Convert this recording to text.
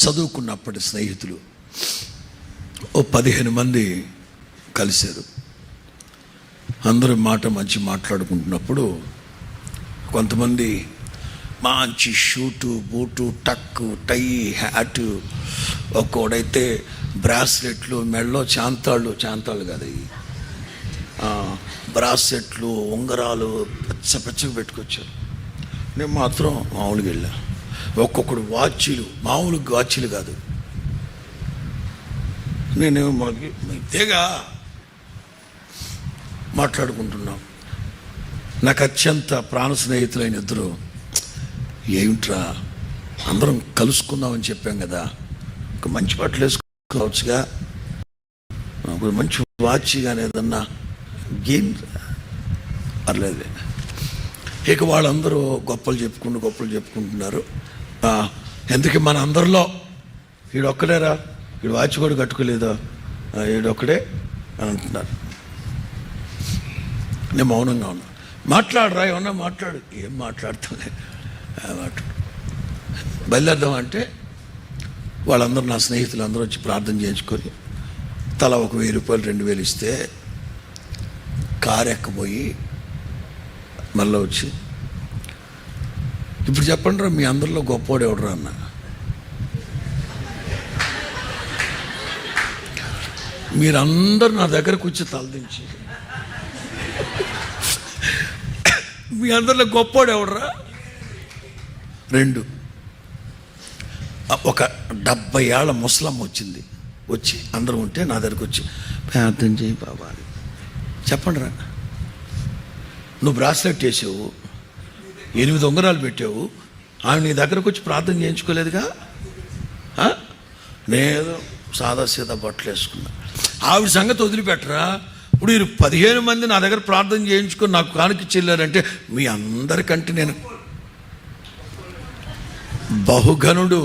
చదువుకున్నప్పటి స్నేహితులు ఓ 15 మంది కలిశారు. అందరూ మంచి మాట్లాడుకుంటున్నప్పుడు కొంతమంది మంచి షూటు, బూటు, టక్కు, టై, హ్యాటు, ఒక్కోడైతే బ్రాస్లెట్లు, మెడలో చాంతాళ్ళు కాదు, బ్రాస్లెట్లు, ఉంగరాలు పచ్చగా పెట్టుకొచ్చారు. నేను మాత్రం మామూలుగా వెళ్ళా. ఒక్కొక్కడు వాచీలు, మామూలు వాచీలు కాదు. నేనేమో మనకి తెగా మాట్లాడుకుంటున్నాం. నాకు అత్యంత ప్రాణ స్నేహితులైన ఇద్దరు, ఏమిట్రా అందరం కలుసుకుందామని చెప్పాం కదా, ఒక మంచి బట్టలు వేసుకోవచ్చుగా, ఒక మంచి వాచ్ కానీ ఏదన్నా గేమ్ పర్లేదు. ఇక వాళ్ళందరూ గొప్పలు చెప్పుకుంటున్నారు. ఎందుకు మన అందరిలో వీడొక్కడేరా, వీడు వాచ్ కూడా కట్టుకోలేదా, వీడొక్కడే అని అంటున్నారు. నేను మౌనంగా ఉన్నా. మాట్లాడరా, ఏమన్నా మాట్లాడు. ఏం మాట్లాడుతానే బయలుదేరదాం అంటే వాళ్ళందరూ, నా స్నేహితులు అందరూ వచ్చి ప్రార్థన చేయించుకొని తలా ఒక 1000 రూపాయలు 2000 ఇస్తే కారు ఎక్కబోయి మళ్ళీ వచ్చి, ఇప్పుడు చెప్పండి రా, మీ అందరిలో గొప్పవాడు ఎవడరా అన్న. మీరందరూ నా దగ్గరకు వచ్చి తలదించి, మీ అందరిలో గొప్పవాడు ఎవడరా. 2, ఒక 70 ఏళ్ల ముసలమ్మ వచ్చి అందరూ ఉంటే నా దగ్గరకు వచ్చి, ప్రార్థన చేయి బాబా, చెప్పండి రా, నువ్వు బ్రాస్లెట్ వేసావు, 8 ఉంగరాలు పెట్టావు, ఆమె నీ దగ్గరకు వచ్చి ప్రార్థన చేయించుకోలేదుగా. నేను సాదాసీదా బట్టలు వేసుకున్నా. ఆవిడ సంగతి వదిలిపెట్టరా. ఇప్పుడు మీరు 15 మంది నా దగ్గర ప్రార్థన చేయించుకొని నాకు కానుక చెల్లారంటే మీ అందరికంటే నేను బహుఘనుడు.